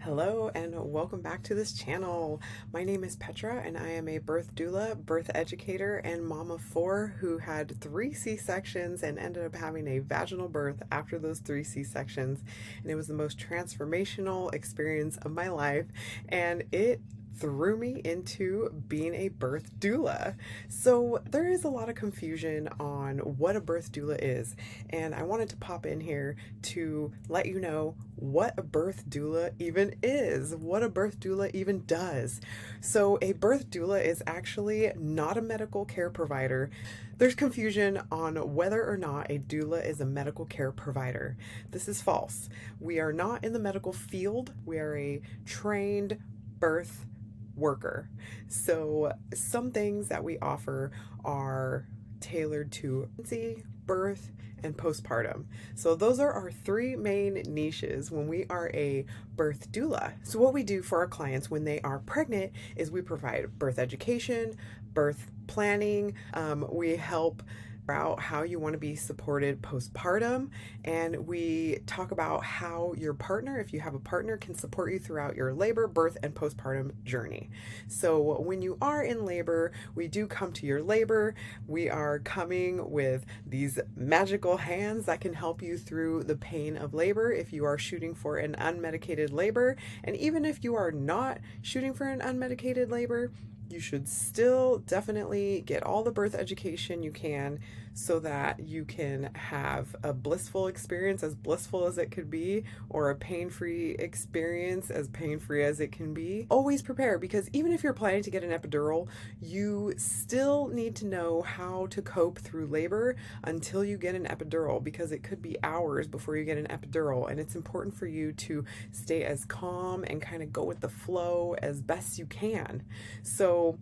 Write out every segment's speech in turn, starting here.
Hello and welcome back to this channel. My name is Petra and I am a birth doula, birth educator, and mom of four who had 3 C-sections and ended up having a vaginal birth after those 3 C-sections. And it was the most transformational experience of my life, and it threw me into being a birth doula. So there is a lot of confusion on what a birth doula is, and I wanted to pop in here to let you know what a birth doula even is, what a birth doula even does. So a birth doula is actually not a medical care provider. There's confusion on whether or not a doula is a medical care provider. This is false. We are not in the medical field. We are a trained birth worker. So some things that we offer are tailored to pregnancy, birth, and postpartum. So those are our 3 main niches when we are a birth doula. So what we do for our clients when they are pregnant is we provide birth education, birth planning. We help out how you want to be supported postpartum, and we talk about how your partner, if you have a partner, can support you throughout your labor, birth, and postpartum journey. So when you are in labor, we do come to your labor. We are coming with these magical hands that can help you through the pain of labor if you are shooting for an unmedicated labor. And even if you are not shooting for an unmedicated labor, you should still definitely get all the birth education you can so that you can have a blissful experience, as blissful as it could be, or a pain-free experience, as pain-free as it can be. Always prepare, because even if you're planning to get an epidural, you still need to know how to cope through labor until you get an epidural, because it could be hours before you get an epidural, and it's important for you to stay as calm and kind of go with the flow as best you can. So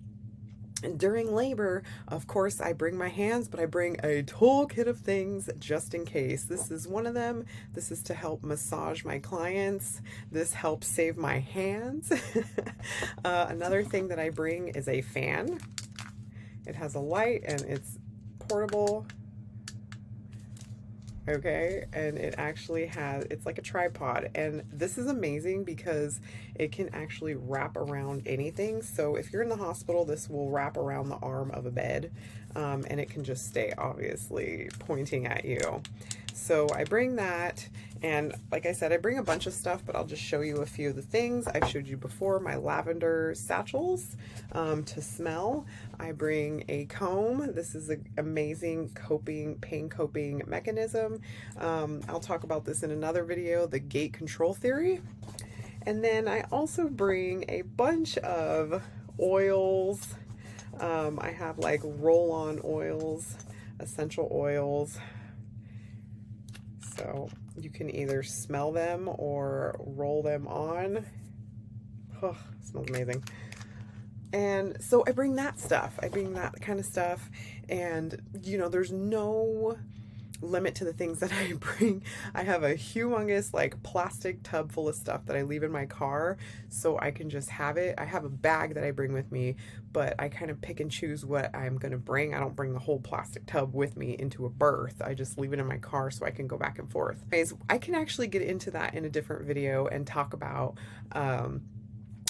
during labor, of course, I bring my hands, but I bring a toolkit of things just in case. This is one of them. This is to help massage my clients. This helps save my hands. Another thing that I bring is a fan. It has a light and it's portable. Okay, and it actually has, it's like a tripod, and this is amazing because it can actually wrap around anything. So if you're in the hospital, this will wrap around the arm of a bed, and it can just stay obviously pointing at you. So I bring that, and like I said, I bring a bunch of stuff, but I'll just show you a few of the things I've showed you before. My lavender satchels to smell. I bring a comb. This is an amazing pain coping mechanism. I'll talk about this in another video, the gate control theory. And then I also bring a bunch of oils. I have like roll-on oils, essential oils. So you can either smell them or roll them on. Oh, smells amazing. And so I bring that stuff. I bring that kind of stuff. And, you know, there's no limit to the things that I bring. I have a humongous like plastic tub full of stuff that I leave in my car so I can just have it. I have a bag that I bring with me, but I kind of pick and choose what I'm going to bring. I don't bring the whole plastic tub with me into a birth. I just leave it in my car so I can go back and forth. Anyways, I can actually get into that in a different video and talk about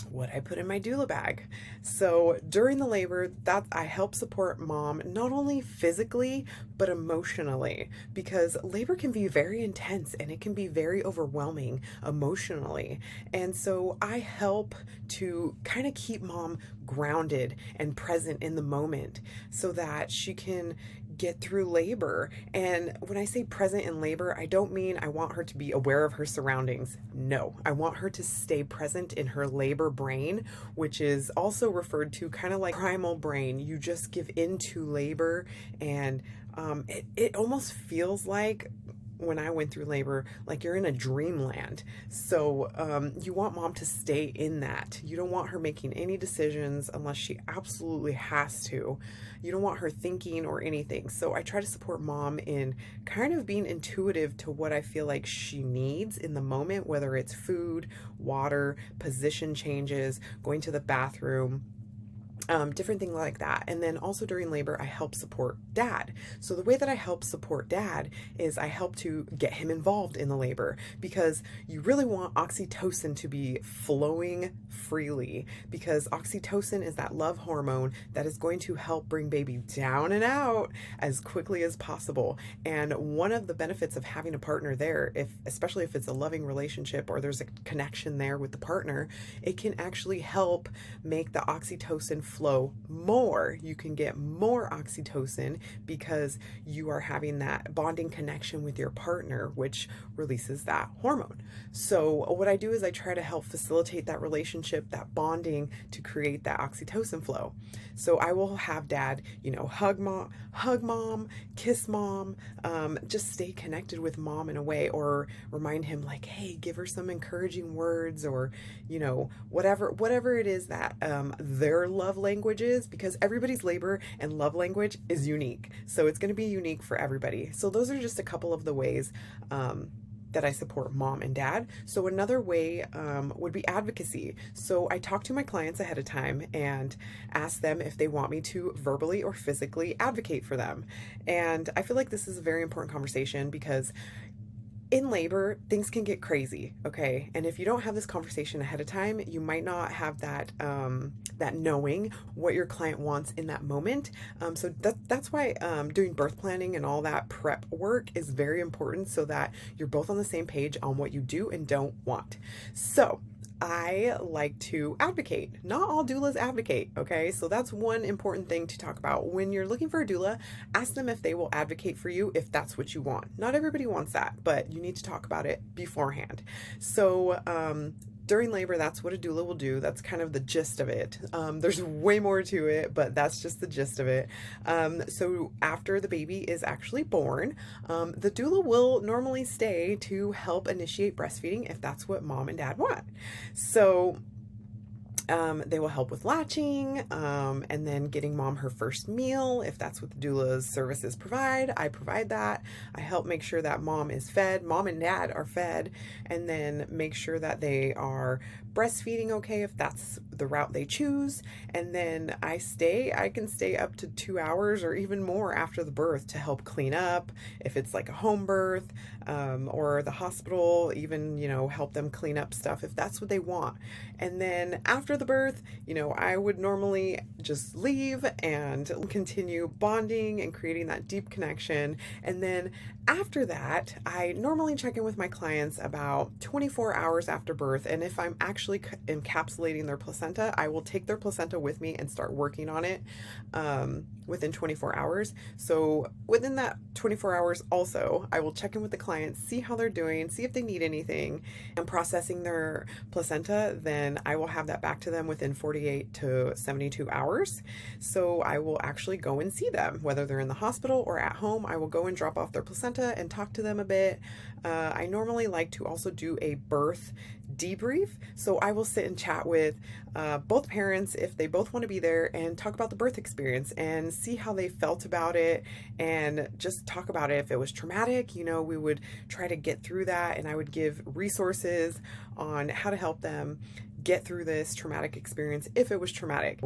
what I put in my doula bag. So during the labor, that I help support mom not only physically but emotionally, because labor can be very intense and it can be very overwhelming emotionally. And so I help to kind of keep mom grounded and present in the moment so that she can get through labor. And when I say present in labor, I don't mean I want her to be aware of her surroundings. No, I want her to stay present in her labor brain, which is also referred to kind of like primal brain. You just give into labor, and it almost feels like, when I went through labor, like you're in a dreamland. So you want mom to stay in that. You don't want her making any decisions unless she absolutely has to. You don't want her thinking or anything. So I try to support mom in kind of being intuitive to what I feel like she needs in the moment, whether it's food, water, position changes, going to the bathroom. different things like that. And then also during labor, I help support dad. So the way that I help support dad is I help to get him involved in the labor, because you really want oxytocin to be flowing freely, because oxytocin is that love hormone that is going to help bring baby down and out as quickly as possible. And one of the benefits of having a partner there, especially if it's a loving relationship or there's a connection there with the partner, it can actually help make the oxytocin flow more. You can get more oxytocin because you are having that bonding connection with your partner, which releases that hormone. So what I do is I try to help facilitate that relationship, that bonding, to create that oxytocin flow. So I will have dad, hug mom, kiss mom, just stay connected with mom in a way, or remind him like, hey, give her some encouraging words, or, whatever it is that their love language is, because everybody's labor and love language is unique. So it's going to be unique for everybody. So those are just a couple of the ways that I support mom and dad. So another way would be advocacy. So I talk to my clients ahead of time and ask them if they want me to verbally or physically advocate for them. And I feel like this is a very important conversation, because in labor, things can get crazy, okay? And if you don't have this conversation ahead of time, you might not have that that knowing what your client wants in that moment. So that's why doing birth planning and all that prep work is very important, so that you're both on the same page on what you do and don't want. So I like to advocate. Not all doulas advocate, okay? So that's one important thing to talk about. When you're looking for a doula, ask them if they will advocate for you if that's what you want. Not everybody wants that, but you need to talk about it beforehand. So during labor, that's what a doula will do. That's kind of the gist of it. There's way more to it, but that's just the gist of it. So after the baby is actually born, the doula will normally stay to help initiate breastfeeding if that's what mom and dad want. So they will help with latching, and then getting mom her first meal if that's what the doula's services provide. I provide that. I help make sure that mom is fed, mom and dad are fed, and then make sure that they are breastfeeding okay if that's the route they choose. And then I can stay up to 2 hours or even more after the birth to help clean up if it's like a home birth, or the hospital, even, help them clean up stuff if that's what they want. And then after the birth, I would normally just leave and continue bonding and creating that deep connection. And then after that, I normally check in with my clients about 24 hours after birth. And if I'm actually encapsulating their placenta, I will take their placenta with me and start working on it within 24 hours. So within that 24 hours also, I will check in with the clients, see how they're doing, see if they need anything. And processing their placenta, then I will have that back to them within 48 to 72 hours. So I will actually go and see them, whether they're in the hospital or at home. I will go and drop off their placenta and talk to them a bit. I normally like to also do a birth debrief. So I will sit and chat with both parents if they both want to be there, and talk about the birth experience and see how they felt about it, and just talk about it. If it was traumatic, we would try to get through that, and I would give resources on how to help them get through this traumatic experience if it was traumatic.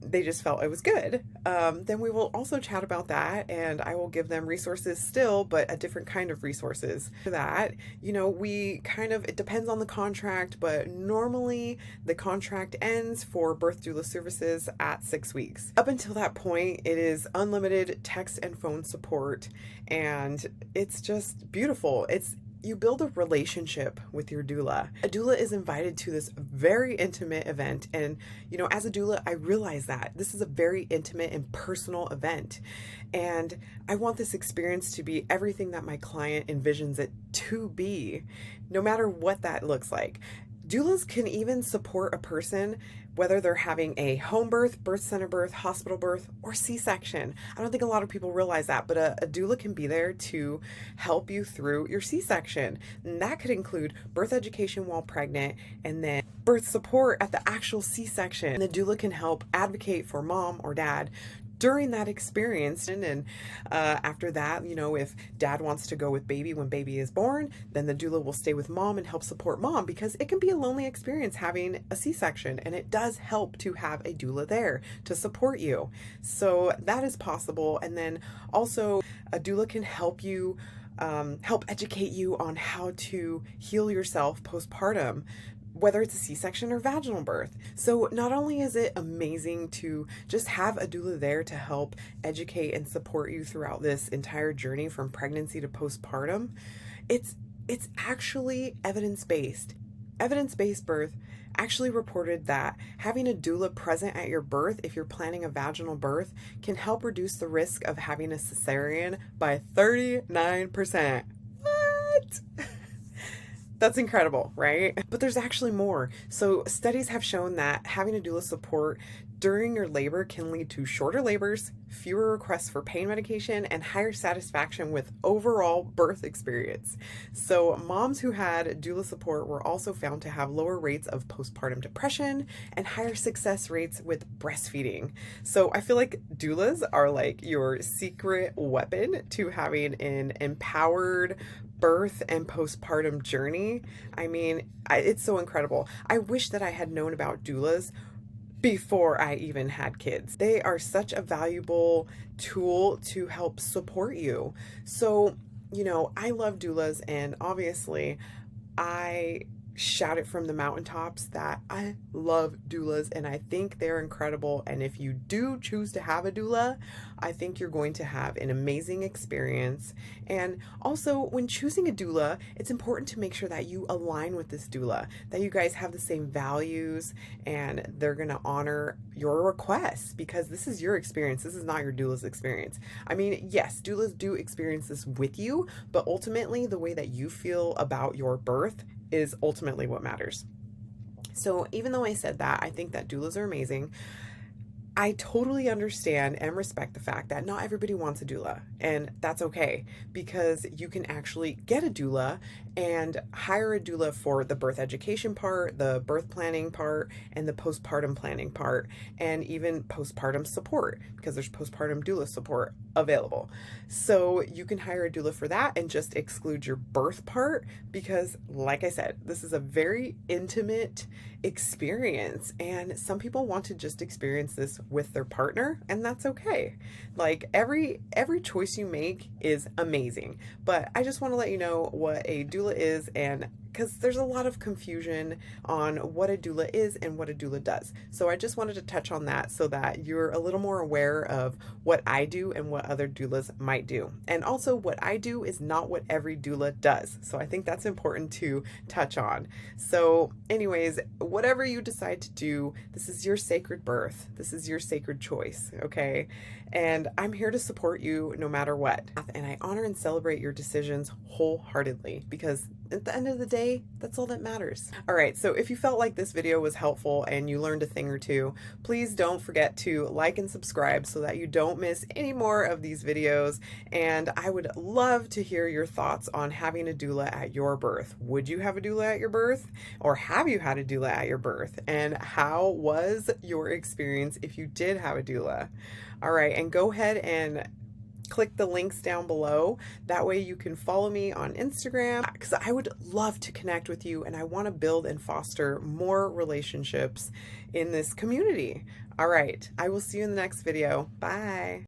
They just felt it was good. Then we will also chat about that, and I will give them resources still, but a different kind of resources. For that, it depends on the contract, but normally the contract ends for birth doula services at 6 weeks. Up until that point, it is unlimited text and phone support, and it's just beautiful. You build a relationship with your doula. A doula is invited to this very intimate event. And, as a doula, I realize that this is a very intimate and personal event. And I want this experience to be everything that my client envisions it to be, no matter what that looks like. Doulas can even support a person whether they're having a home birth, birth center birth, hospital birth, or C-section. I don't think a lot of people realize that, but a doula can be there to help you through your C-section. And that could include birth education while pregnant, and then birth support at the actual C-section. And the doula can help advocate for mom or dad during that experience. And after that, you know, if dad wants to go with baby when baby is born, then the doula will stay with mom and help support mom, because it can be a lonely experience having a C-section, and it does help to have a doula there to support you. So that is possible. And then also a doula can help you help educate you on how to heal yourself postpartum, whether it's a C-section or vaginal birth. So not only is it amazing to just have a doula there to help educate and support you throughout this entire journey from pregnancy to postpartum, it's actually evidence-based. Evidence-based birth actually reported that having a doula present at your birth, if you're planning a vaginal birth, can help reduce the risk of having a cesarean by 39%. What? That's incredible, right? But there's actually more. So studies have shown that having a doula support during your labor can lead to shorter labors, fewer requests for pain medication, and higher satisfaction with overall birth experience. So moms who had doula support were also found to have lower rates of postpartum depression and higher success rates with breastfeeding. So I feel like doulas are like your secret weapon to having an empowered birth and postpartum journey. I mean, it's so incredible. I wish that I had known about doulas before I even had kids. They are such a valuable tool to help support you. So, you know, I love doulas, and obviously I shout it from the mountaintops that I love doulas and I think they're incredible. And if you do choose to have a doula, I think you're going to have an amazing experience. And also, when choosing a doula, it's important to make sure that you align with this doula, that you guys have the same values, and they're going to honor your requests, because this is your experience. This is not your doula's experience. I mean, yes, doulas do experience this with you, but ultimately the way that you feel about your birth is ultimately what matters. So even though I said that, I think that doulas are amazing. I totally understand and respect the fact that not everybody wants a doula, and that's okay, because you can actually get a doula and hire a doula for the birth education part, the birth planning part, and the postpartum planning part, and even postpartum support, because there's postpartum doula support available. So you can hire a doula for that and just exclude your birth part, because like I said, this is a very intimate experience, and some people want to just experience this with their partner, and that's okay. Like every choice you make is amazing, but I just want to let you know what a doula is, and because there's a lot of confusion on what a doula is and what a doula does. So I just wanted to touch on that so that you're a little more aware of what I do and what other doulas might do. And also, what I do is not what every doula does. So I think that's important to touch on. So anyways, whatever you decide to do, this is your sacred birth. This is your sacred choice, okay? And I'm here to support you no matter what. And I honor and celebrate your decisions wholeheartedly, because at the end of the day, that's all that matters. All right, so if you felt like this video was helpful and you learned a thing or two, please don't forget to like and subscribe so that you don't miss any more of these videos. And I would love to hear your thoughts on having a doula at your birth. Would you have a doula at your birth? Or have you had a doula at your birth? And how was your experience if you did have a doula? All right, and go ahead and click the links down below. That way you can follow me on Instagram, because I would love to connect with you, and I want to build and foster more relationships in this community. All right, I will see you in the next video. Bye.